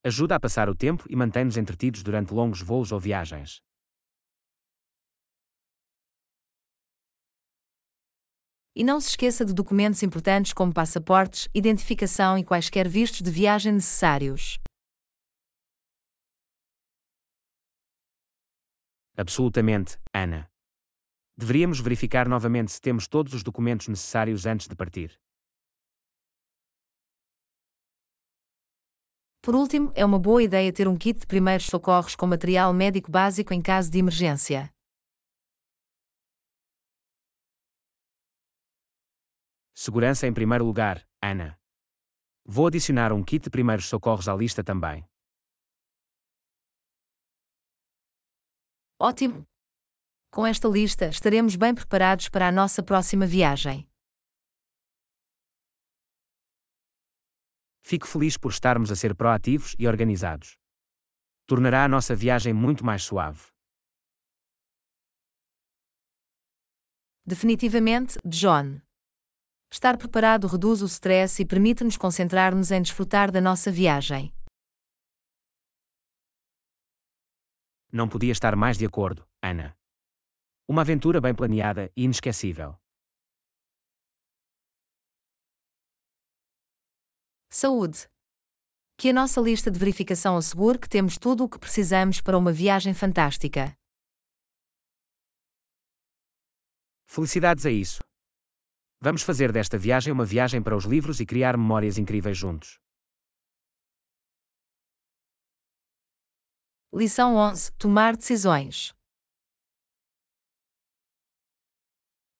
Ajuda a passar o tempo e mantém-nos entretidos durante longos voos ou viagens. E não se esqueça de documentos importantes como passaportes, identificação e quaisquer vistos de viagem necessários. Absolutamente, Ana. Deveríamos verificar novamente se temos todos os documentos necessários antes de partir. Por último, é uma boa ideia ter um kit de primeiros socorros com material médico básico em caso de emergência. Segurança em primeiro lugar, Ana. Vou adicionar um kit de primeiros socorros à lista também. Ótimo! Com esta lista, estaremos bem preparados para a nossa próxima viagem. Fico feliz por estarmos a ser proativos e organizados. Tornará a nossa viagem muito mais suave. Definitivamente, John. Estar preparado reduz o stress e permite-nos concentrar-nos em desfrutar da nossa viagem. Não podia estar mais de acordo, Ana. Uma aventura bem planeada e inesquecível. Saúde! Que a nossa lista de verificação assegure que temos tudo o que precisamos para uma viagem fantástica. Felicidades a isso! Vamos fazer desta viagem uma viagem para os livros e criar memórias incríveis juntos. Lição 11: Tomar decisões.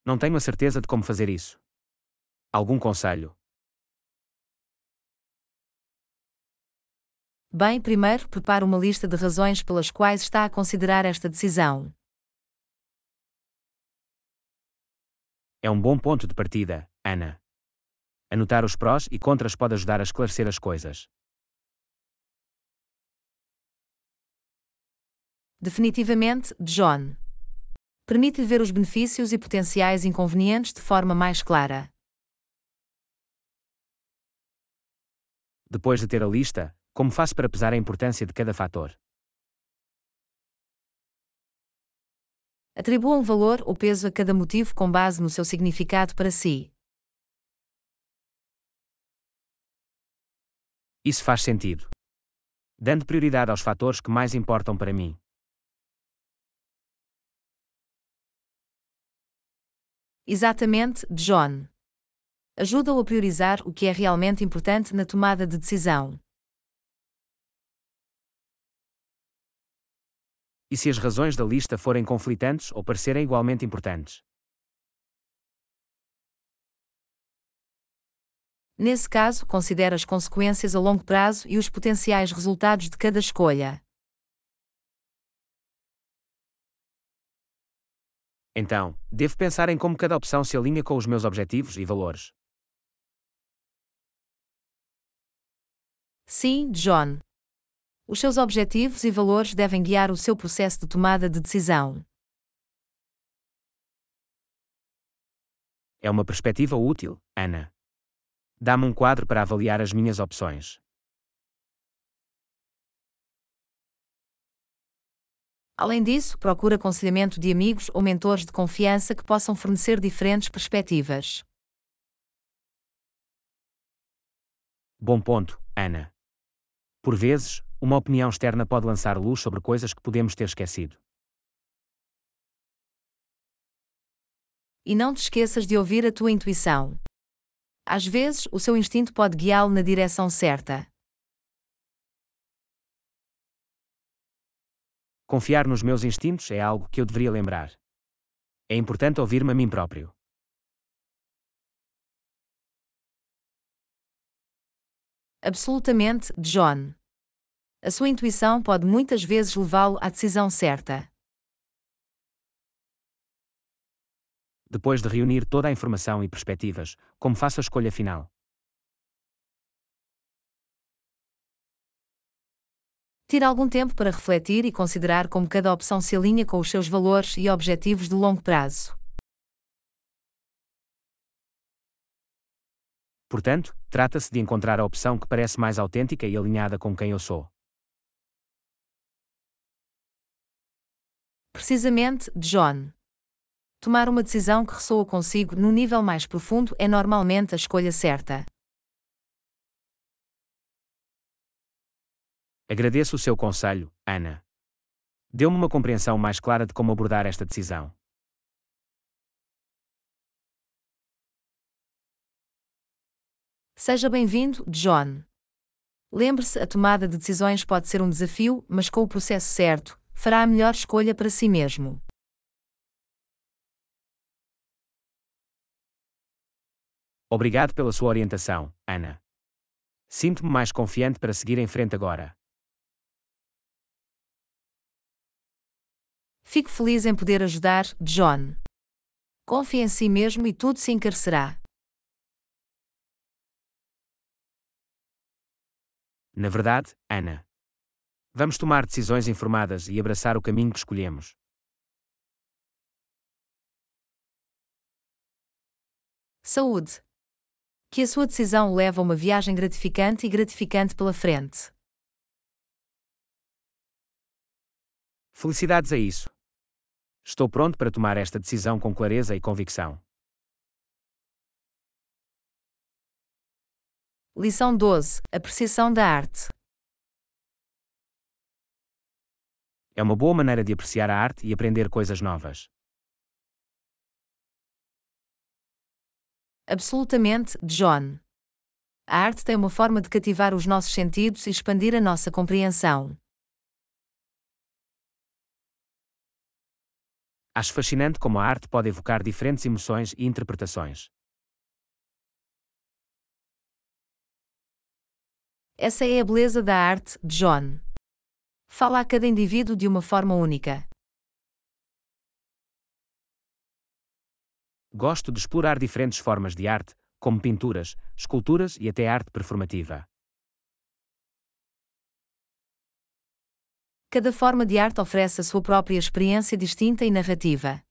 Não tenho a certeza de como fazer isso. Algum conselho? Bem, primeiro, prepare uma lista de razões pelas quais está a considerar esta decisão. É um bom ponto de partida, Ana. Anotar os prós e contras pode ajudar a esclarecer as coisas. Definitivamente, John. Permite-lhe ver os benefícios e potenciais inconvenientes de forma mais clara. Depois de ter a lista, como faço para pesar a importância de cada fator? Atribua um valor ou peso a cada motivo com base no seu significado para si. Isso faz sentido. Dando prioridade aos fatores que mais importam para mim. Exatamente, John. Ajuda-o a priorizar o que é realmente importante na tomada de decisão. E se as razões da lista forem conflitantes ou parecerem igualmente importantes? Nesse caso, considere as consequências a longo prazo e os potenciais resultados de cada escolha. Então, devo pensar em como cada opção se alinha com os meus objetivos e valores. Sim, John. Os seus objetivos e valores devem guiar o seu processo de tomada de decisão. É uma perspectiva útil, Ana. Dá-me um quadro para avaliar as minhas opções. Além disso, procure aconselhamento de amigos ou mentores de confiança que possam fornecer diferentes perspectivas. Bom ponto, Ana. Por vezes, uma opinião externa pode lançar luz sobre coisas que podemos ter esquecido. E não te esqueças de ouvir a tua intuição. Às vezes, o seu instinto pode guiá-lo na direção certa. Confiar nos meus instintos é algo que eu deveria lembrar. É importante ouvir-me a mim próprio. Absolutamente, John. A sua intuição pode muitas vezes levá-lo à decisão certa. Depois de reunir toda a informação e perspectivas, como faço a escolha final? Tire algum tempo para refletir e considerar como cada opção se alinha com os seus valores e objetivos de longo prazo. Portanto, trata-se de encontrar a opção que parece mais autêntica e alinhada com quem eu sou. Precisamente, John. Tomar uma decisão que ressoa consigo num nível mais profundo é normalmente a escolha certa. Agradeço o seu conselho, Ana. Deu-me uma compreensão mais clara de como abordar esta decisão. Seja bem-vindo, John. Lembre-se, a tomada de decisões pode ser um desafio, mas com o processo certo, fará a melhor escolha para si mesmo. Obrigado pela sua orientação, Ana. Sinto-me mais confiante para seguir em frente agora. Fico feliz em poder ajudar, John. Confie em si mesmo e tudo se encarecerá. Na verdade, Ana. Vamos tomar decisões informadas e abraçar o caminho que escolhemos. Saúde! Que a sua decisão leve a uma viagem gratificante e gratificante pela frente. Felicidades a isso. Estou pronto para tomar esta decisão com clareza e convicção. Lição 12. Apreciação da arte. É uma boa maneira de apreciar a arte e aprender coisas novas. Absolutamente, John. A arte tem uma forma de cativar os nossos sentidos e expandir a nossa compreensão. Acho fascinante como a arte pode evocar diferentes emoções e interpretações. Essa é a beleza da arte, John. Fala a cada indivíduo de uma forma única. Gosto de explorar diferentes formas de arte, como pinturas, esculturas e até arte performativa. Cada forma de arte oferece a sua própria experiência distinta e narrativa.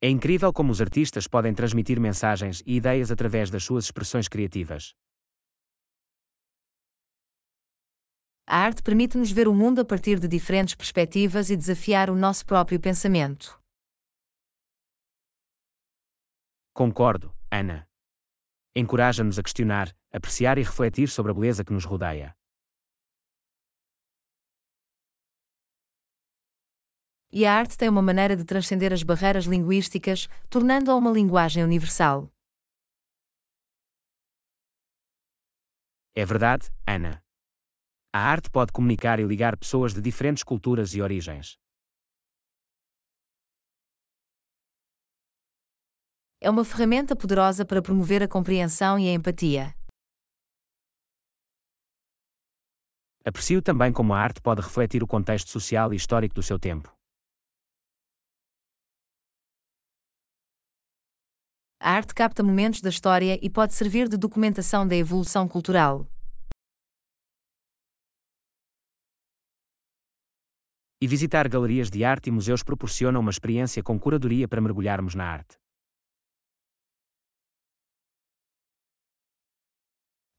É incrível como os artistas podem transmitir mensagens e ideias através das suas expressões criativas. A arte permite-nos ver o mundo a partir de diferentes perspectivas e desafiar o nosso próprio pensamento. Concordo, Ana. Encoraja-nos a questionar, apreciar e refletir sobre a beleza que nos rodeia. E a arte tem uma maneira de transcender as barreiras linguísticas, tornando-a uma linguagem universal. É verdade, Ana. A arte pode comunicar e ligar pessoas de diferentes culturas e origens. É uma ferramenta poderosa para promover a compreensão e a empatia. Aprecio também como a arte pode refletir o contexto social e histórico do seu tempo. A arte capta momentos da história e pode servir de documentação da evolução cultural. E visitar galerias de arte e museus proporciona uma experiência com curadoria para mergulharmos na arte.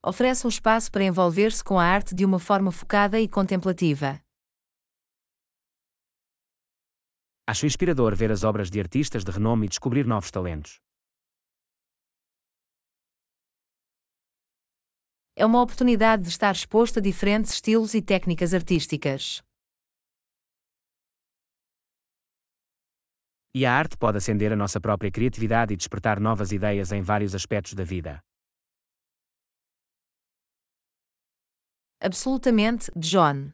Oferece um espaço para envolver-se com a arte de uma forma focada e contemplativa. Acho inspirador ver as obras de artistas de renome e descobrir novos talentos. É uma oportunidade de estar exposto a diferentes estilos e técnicas artísticas. E a arte pode acender a nossa própria criatividade e despertar novas ideias em vários aspectos da vida. Absolutamente, John.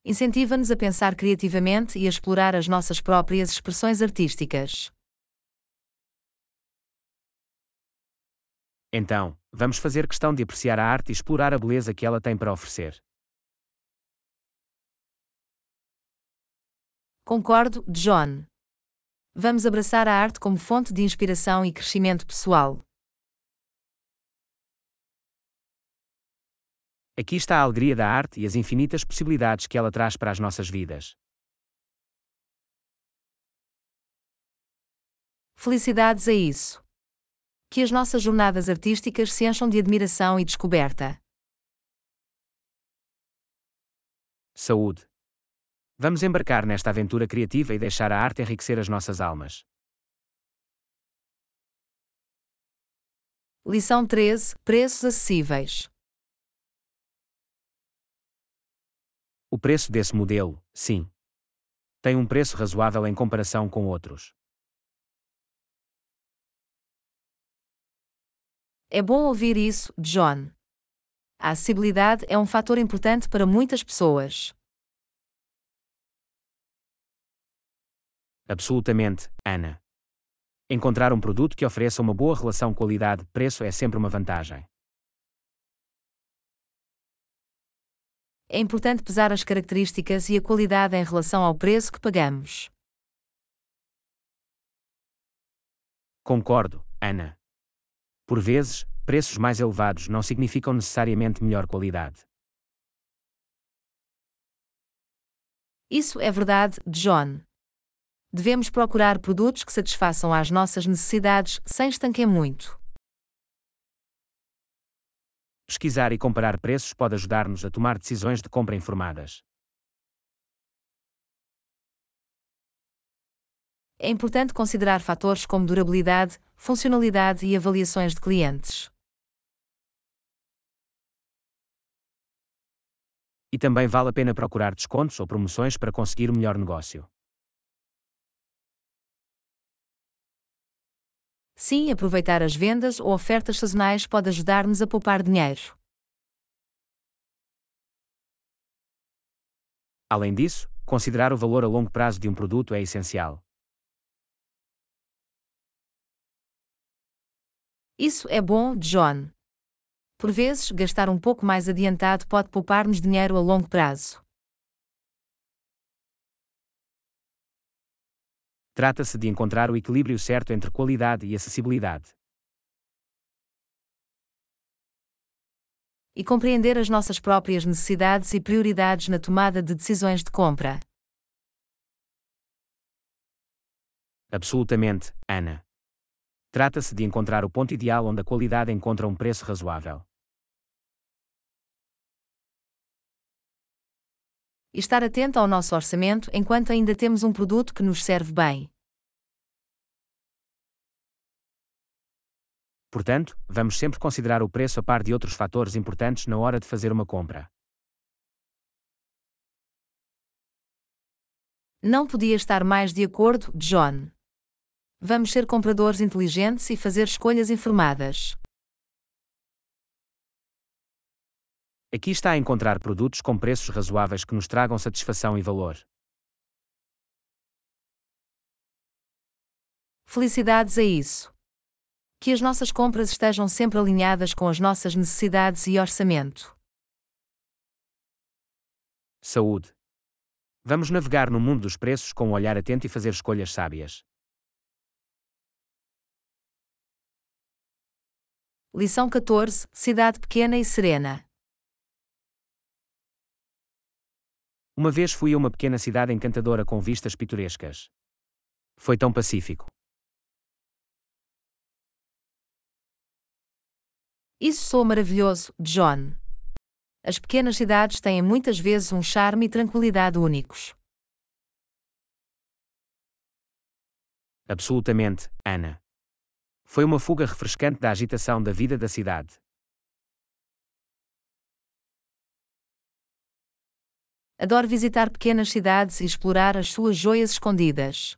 Incentiva-nos a pensar criativamente e a explorar as nossas próprias expressões artísticas. Então, vamos fazer questão de apreciar a arte e explorar a beleza que ela tem para oferecer. Concordo, John. Vamos abraçar a arte como fonte de inspiração e crescimento pessoal. Aqui está a alegria da arte e as infinitas possibilidades que ela traz para as nossas vidas. Felicidades a isso. Que as nossas jornadas artísticas se encham de admiração e descoberta. Saúde! Vamos embarcar nesta aventura criativa e deixar a arte enriquecer as nossas almas. Lição 13: Preços acessíveis. O preço desse modelo, sim, tem um preço razoável em comparação com outros. É bom ouvir isso, John. A acessibilidade é um fator importante para muitas pessoas. Absolutamente, Ana. Encontrar um produto que ofereça uma boa relação qualidade-preço é sempre uma vantagem. É importante pesar as características e a qualidade em relação ao preço que pagamos. Concordo, Ana. Por vezes, preços mais elevados não significam necessariamente melhor qualidade. Isso é verdade, John. Devemos procurar produtos que satisfaçam às nossas necessidades, sem estanquem muito. Pesquisar e comparar preços pode ajudar-nos a tomar decisões de compra informadas. É importante considerar fatores como durabilidade, funcionalidade e avaliações de clientes. E também vale a pena procurar descontos ou promoções para conseguir o melhor negócio. Sim, aproveitar as vendas ou ofertas sazonais pode ajudar-nos a poupar dinheiro. Além disso, considerar o valor a longo prazo de um produto é essencial. Isso é bom, John. Por vezes, gastar um pouco mais adiantado pode poupar-nos dinheiro a longo prazo. Trata-se de encontrar o equilíbrio certo entre qualidade e acessibilidade. E compreender as nossas próprias necessidades e prioridades na tomada de decisões de compra. Absolutamente, Ana. Trata-se de encontrar o ponto ideal onde a qualidade encontra um preço razoável. E estar atento ao nosso orçamento enquanto ainda temos um produto que nos serve bem. Portanto, vamos sempre considerar o preço a par de outros fatores importantes na hora de fazer uma compra. Não podia estar mais de acordo, John. Vamos ser compradores inteligentes e fazer escolhas informadas. Aqui está a encontrar produtos com preços razoáveis que nos tragam satisfação e valor. Felicidades a isso. Que as nossas compras estejam sempre alinhadas com as nossas necessidades e orçamento. Saúde. Vamos navegar no mundo dos preços com um olhar atento e fazer escolhas sábias. Lição 14. Cidade pequena e serena. Uma vez fui a uma pequena cidade encantadora com vistas pitorescas. Foi tão pacífico. Isso soa maravilhoso, John. As pequenas cidades têm muitas vezes um charme e tranquilidade únicos. Absolutamente, Ana. Foi uma fuga refrescante da agitação da vida da cidade. Adoro visitar pequenas cidades e explorar as suas joias escondidas.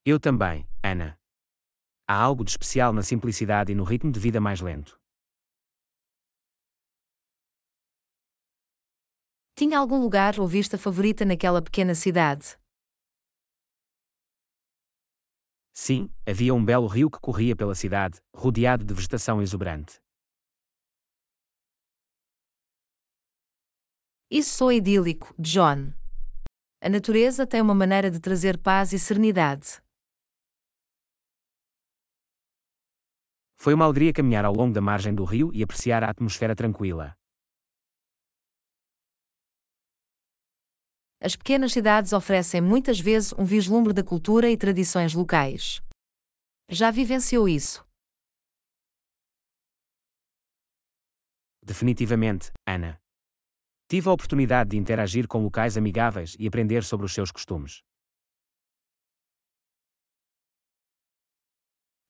Eu também, Ana. Há algo de especial na simplicidade e no ritmo de vida mais lento. Tinha algum lugar ou vista favorita naquela pequena cidade? Sim, havia um belo rio que corria pela cidade, rodeado de vegetação exuberante. Isso soa idílico, John. A natureza tem uma maneira de trazer paz e serenidade. Foi uma alegria caminhar ao longo da margem do rio e apreciar a atmosfera tranquila. As pequenas cidades oferecem muitas vezes um vislumbre da cultura e tradições locais. Já vivenciou isso? Definitivamente, Ana. Tive a oportunidade de interagir com locais amigáveis e aprender sobre os seus costumes.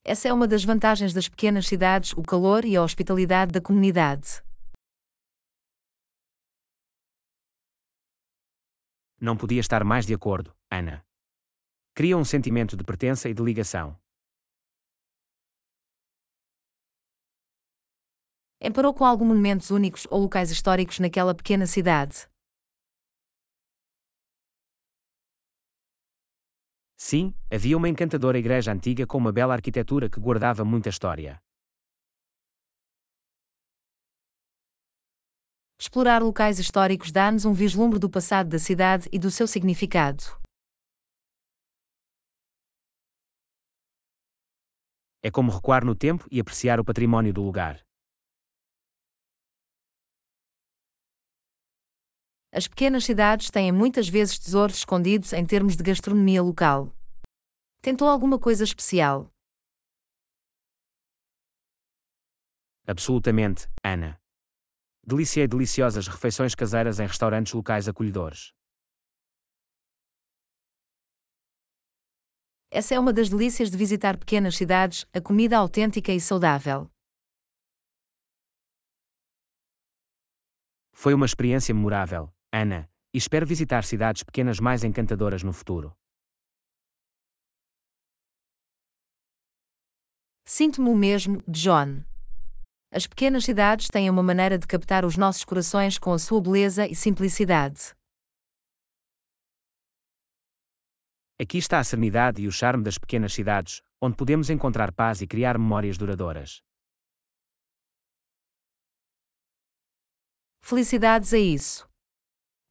Essa é uma das vantagens das pequenas cidades, o calor e a hospitalidade da comunidade. Não podia estar mais de acordo, Ana. Cria um sentimento de pertença e de ligação. Emparou com alguns monumentos únicos ou locais históricos naquela pequena cidade? Sim, havia uma encantadora igreja antiga com uma bela arquitetura que guardava muita história. Explorar locais históricos dá-nos um vislumbre do passado da cidade e do seu significado. É como recuar no tempo e apreciar o património do lugar. As pequenas cidades têm muitas vezes tesouros escondidos em termos de gastronomia local. Tentou alguma coisa especial? Absolutamente, Ana. Deliciei deliciosas refeições caseiras em restaurantes locais acolhedores. Essa é uma das delícias de visitar pequenas cidades, a comida autêntica e saudável. Foi uma experiência memorável, Ana, e espero visitar cidades pequenas mais encantadoras no futuro. Sinto-me o mesmo, John. As pequenas cidades têm uma maneira de captar os nossos corações com a sua beleza e simplicidade. Aqui está a serenidade e o charme das pequenas cidades, onde podemos encontrar paz e criar memórias duradouras. Felicidades a isso.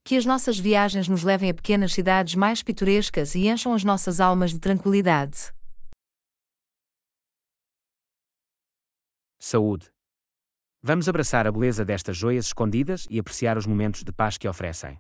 Que as nossas viagens nos levem a pequenas cidades mais pitorescas e encham as nossas almas de tranquilidade. Saúde. Vamos abraçar a beleza destas joias escondidas e apreciar os momentos de paz que oferecem.